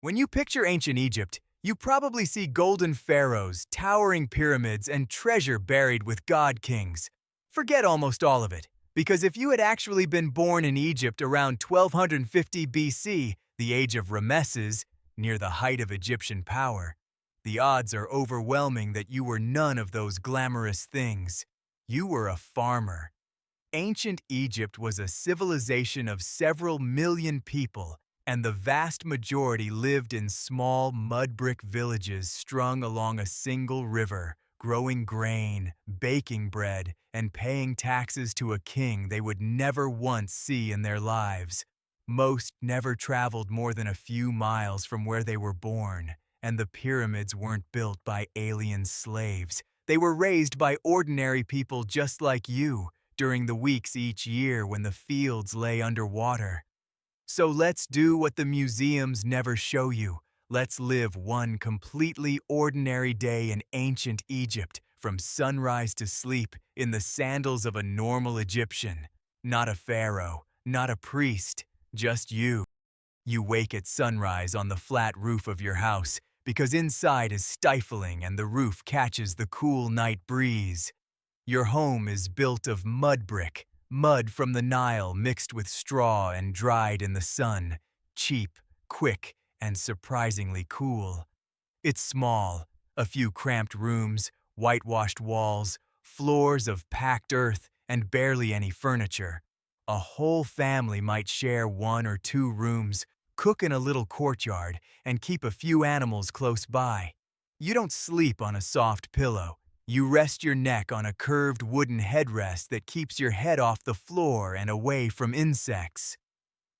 When you picture ancient Egypt, you probably see golden pharaohs, towering pyramids, and treasure buried with god kings. Forget almost all of it, because if you had actually been born in Egypt around 1250 BC, the age of Rameses, near the height of Egyptian power, the odds are overwhelming that you were none of those glamorous things. You were a farmer. Ancient Egypt was a civilization of several million people, and the vast majority lived in small mud brick villages strung along a single river, growing grain, baking bread, and paying taxes to a king they would never once see in their lives. Most never traveled more than a few miles from where they were born, and the pyramids weren't built by alien slaves. They were raised by ordinary people just like you during the weeks each year when the fields lay underwater. So let's do what the museums never show you. Let's live one completely ordinary day in ancient Egypt, from sunrise to sleep, in the sandals of a normal Egyptian. Not a pharaoh, not a priest, just you. You wake at sunrise on the flat roof of your house, because inside is stifling and the roof catches the cool night breeze. Your home is built of mud brick, mud from the Nile mixed with straw and dried in the sun, cheap, quick, and surprisingly cool. It's small, a few cramped rooms, whitewashed walls, floors of packed earth, and barely any furniture. A whole family might share one or two rooms, cook in a little courtyard, and keep a few animals close by. You don't sleep on a soft pillow. You rest your neck on a curved wooden headrest that keeps your head off the floor and away from insects.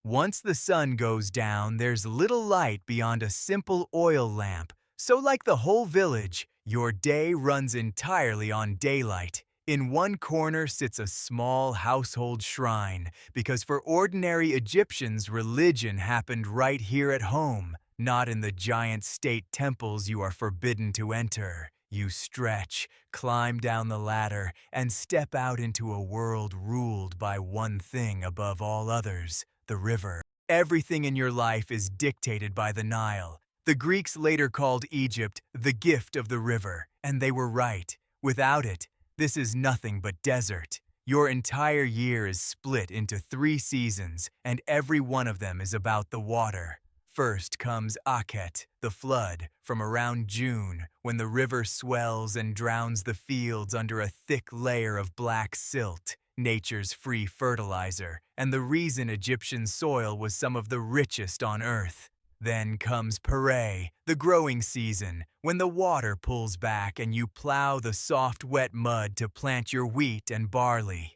Once the sun goes down, there's little light beyond a simple oil lamp, so like the whole village, your day runs entirely on daylight. In one corner sits a small household shrine, because for ordinary Egyptians, religion happened right here at home, not in the giant state temples you are forbidden to enter. You stretch, climb down the ladder, and step out into a world ruled by one thing above all others, the river. Everything in your life is dictated by the Nile. The Greeks later called Egypt the gift of the river, and they were right. Without it, this is nothing but desert. Your entire year is split into 3 seasons, and every one of them is about the water. First comes Akhet, the flood, from around June, when the river swells and drowns the fields under a thick layer of black silt, nature's free fertilizer, and the reason Egyptian soil was some of the richest on earth. Then comes Pare, the growing season, when the water pulls back and you plow the soft, wet mud to plant your wheat and barley.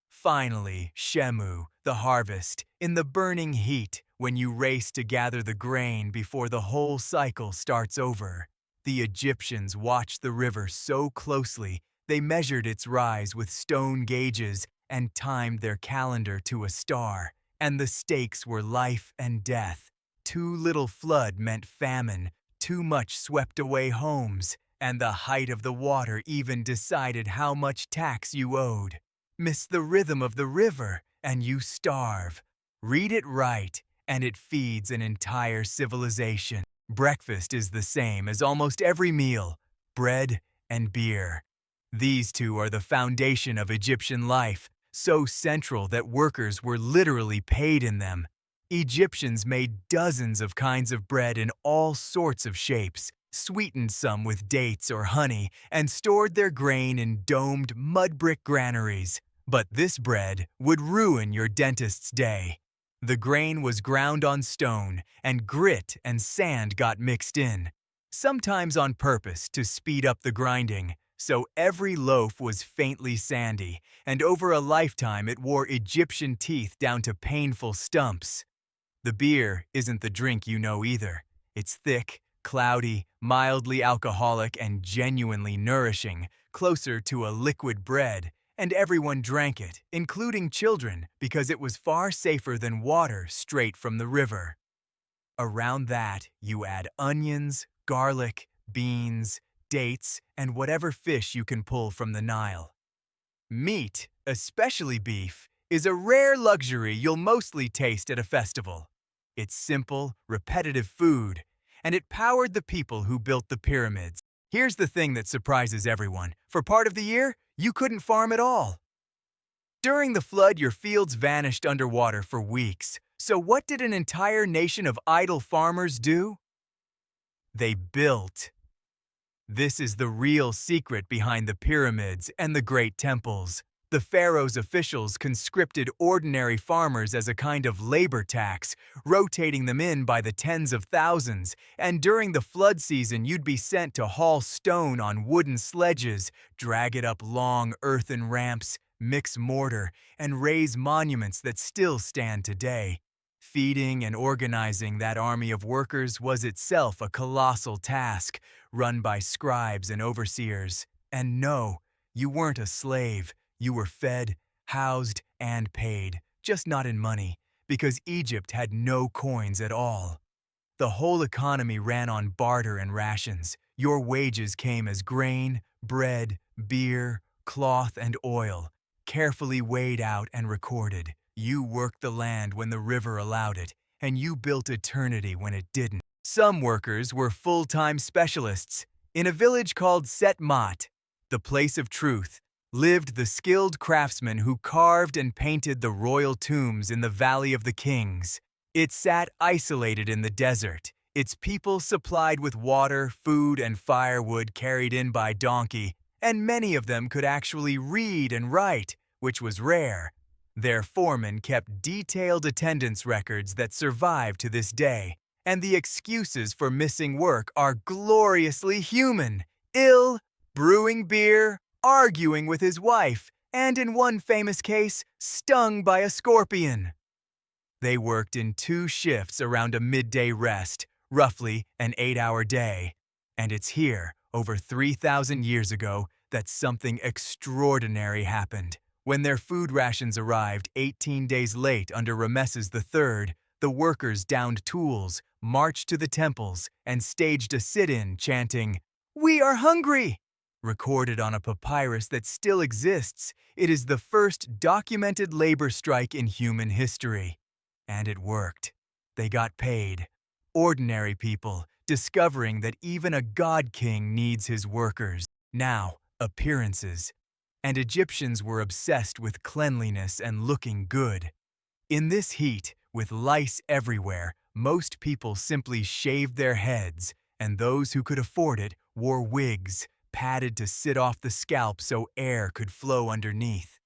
Finally, Shemu, the harvest, in the burning heat, when you race to gather the grain before the whole cycle starts over. The Egyptians watched the river so closely, they measured its rise with stone gauges and timed their calendar to a star, and the stakes were life and death. Too little flood meant famine, too much swept away homes, and the height of the water even decided how much tax you owed. Miss the rhythm of the river, and you starve. Read it right, and it feeds an entire civilization. Breakfast is the same as almost every meal: bread and beer. These two are the foundation of Egyptian life, so central that workers were literally paid in them. Egyptians made dozens of kinds of bread in all sorts of shapes, sweetened some with dates or honey, and stored their grain in domed mud brick granaries. But this bread would ruin your dentist's day. The grain was ground on stone, and grit and sand got mixed in, sometimes on purpose to speed up the grinding, so every loaf was faintly sandy, and over a lifetime it wore Egyptian teeth down to painful stumps. The beer isn't the drink you know either. It's thick, cloudy, mildly alcoholic, and genuinely nourishing, closer to a liquid bread, and everyone drank it, including children, because it was far safer than water straight from the river. Around that, you add onions, garlic, beans, dates, and whatever fish you can pull from the Nile. Meat, especially beef, is a rare luxury you'll mostly taste at a festival. It's simple, repetitive food, and it powered the people who built the pyramids. Here's the thing that surprises everyone. For part of the year, you couldn't farm at all. During the flood, your fields vanished underwater for weeks. So what did an entire nation of idle farmers do? They built. This is the real secret behind the pyramids and the great temples. The pharaoh's officials conscripted ordinary farmers as a kind of labor tax, rotating them in by the tens of thousands, and during the flood season you'd be sent to haul stone on wooden sledges, drag it up long earthen ramps, mix mortar, and raise monuments that still stand today. Feeding and organizing that army of workers was itself a colossal task, run by scribes and overseers. And no, you weren't a slave. You were fed, housed, and paid, just not in money, because Egypt had no coins at all. The whole economy ran on barter and rations. Your wages came as grain, bread, beer, cloth, and oil, carefully weighed out and recorded. You worked the land when the river allowed it, and you built eternity when it didn't. Some workers were full-time specialists. In a village called Set Mat, the place of truth, lived the skilled craftsmen who carved and painted the royal tombs in the Valley of the Kings. It sat isolated in the desert, its people supplied with water, food, and firewood carried in by donkey, and many of them could actually read and write, which was rare. Their foremen kept detailed attendance records that survive to this day, and the excuses for missing work are gloriously human. Ill, brewing beer, arguing with his wife, and in one famous case, stung by a scorpion. They worked in 2 shifts around a midday rest, roughly an 8-hour day. And it's here, over 3,000 years ago, that something extraordinary happened. When their food rations arrived 18 days late under Rameses III, the workers downed tools, marched to the temples, and staged a sit-in chanting, "We are hungry!" Recorded on a papyrus that still exists, it is the first documented labor strike in human history. And it worked. They got paid. Ordinary people, discovering that even a god king needs his workers. Now, appearances. And Egyptians were obsessed with cleanliness and looking good. In this heat, with lice everywhere, most people simply shaved their heads, and those who could afford it wore wigs, padded to sit off the scalp so air could flow underneath.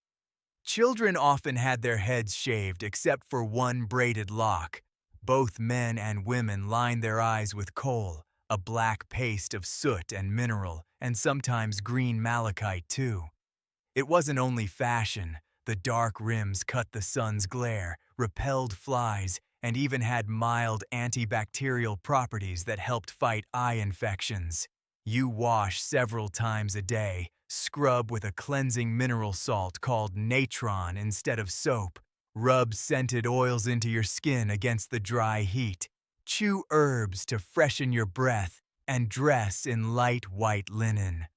Children often had their heads shaved except for one braided lock. Both men and women lined their eyes with kohl, a black paste of soot and mineral, and sometimes green malachite too. It wasn't only fashion. The dark rims cut the sun's glare, repelled flies, and even had mild antibacterial properties that helped fight eye infections. You wash several times a day, scrub with a cleansing mineral salt called natron instead of soap, rub scented oils into your skin against the dry heat, chew herbs to freshen your breath, and dress in light white linen.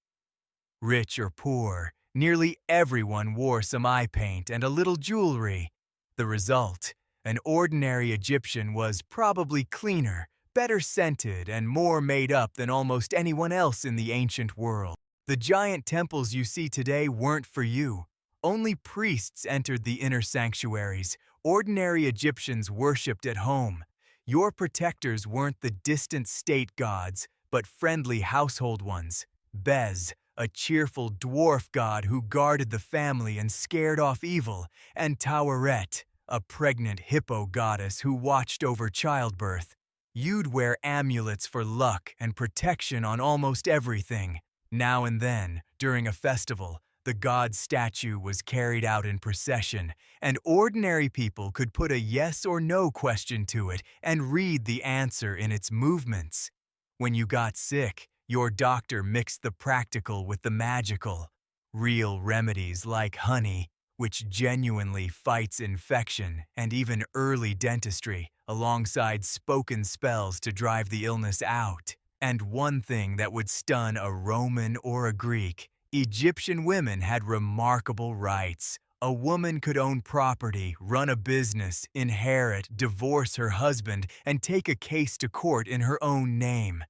Rich or poor, nearly everyone wore some eye paint and a little jewelry. The result, an ordinary Egyptian was probably cleaner, better scented, and more made up than almost anyone else in the ancient world. The giant temples you see today weren't for you. Only priests entered the inner sanctuaries. Ordinary Egyptians worshipped at home. Your protectors weren't the distant state gods, but friendly household ones. Bez, a cheerful dwarf god who guarded the family and scared off evil, and Taweret, a pregnant hippo goddess who watched over childbirth. You'd wear amulets for luck and protection on almost everything. Now and then, during a festival, the god's statue was carried out in procession, and ordinary people could put a yes or no question to it and read the answer in its movements. When you got sick, your doctor mixed the practical with the magical. Real remedies like honey, which genuinely fights infection, and even early dentistry, alongside spoken spells to drive the illness out. And one thing that would stun a Roman or a Greek, Egyptian women had remarkable rights, A woman could own property, run a business, inherit, divorce her husband, and take a case to court in her own name.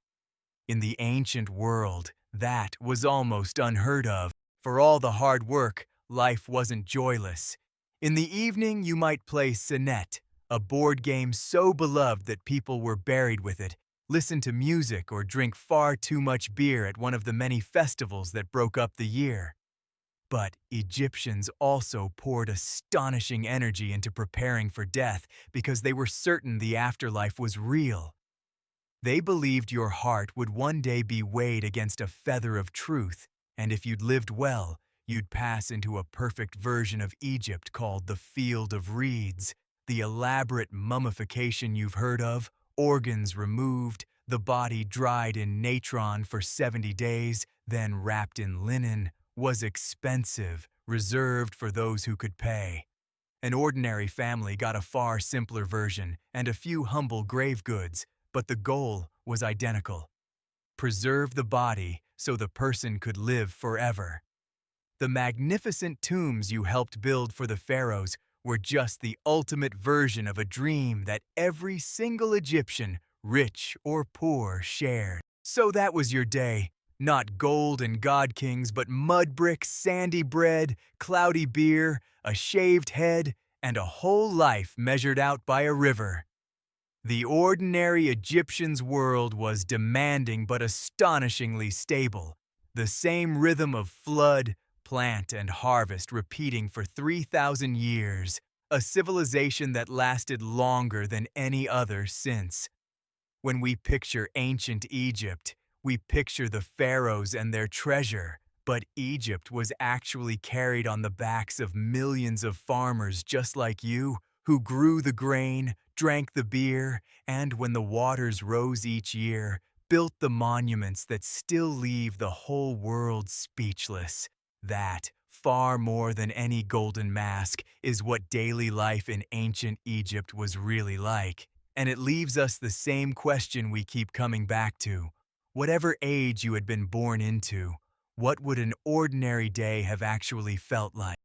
In the ancient world, that was almost unheard of. For all the hard work, life wasn't joyless. In the evening, you might play Sonnet, a board game so beloved that people were buried with it, listen to music, or drink far too much beer at one of the many festivals that broke up the year. But Egyptians also poured astonishing energy into preparing for death because they were certain the afterlife was real. They believed your heart would one day be weighed against a feather of truth, and if you'd lived well, you'd pass into a perfect version of Egypt called the Field of Reeds, the elaborate mummification you've heard of, organs removed, the body dried in natron for 70 days, then wrapped in linen, was expensive, reserved for those who could pay. An ordinary family got a far simpler version and a few humble grave goods, but the goal was identical. Preserve the body so the person could live forever. The magnificent tombs you helped build for the pharaohs were just the ultimate version of a dream that every single Egyptian, rich or poor, shared. So that was your day. Not gold and god kings, but mud bricks, sandy bread, cloudy beer, a shaved head, and a whole life measured out by a river. The ordinary Egyptian's world was demanding but astonishingly stable, the same rhythm of flood, plant, and harvest repeating for 3,000 years, a civilization that lasted longer than any other since. When we picture ancient Egypt, we picture the pharaohs and their treasure, but Egypt was actually carried on the backs of millions of farmers just like you, who grew the grain, drank the beer, and when the waters rose each year, built the monuments that still leave the whole world speechless. That, far more than any golden mask, is what daily life in ancient Egypt was really like. And it leaves us the same question we keep coming back to. Whatever age you had been born into, what would an ordinary day have actually felt like?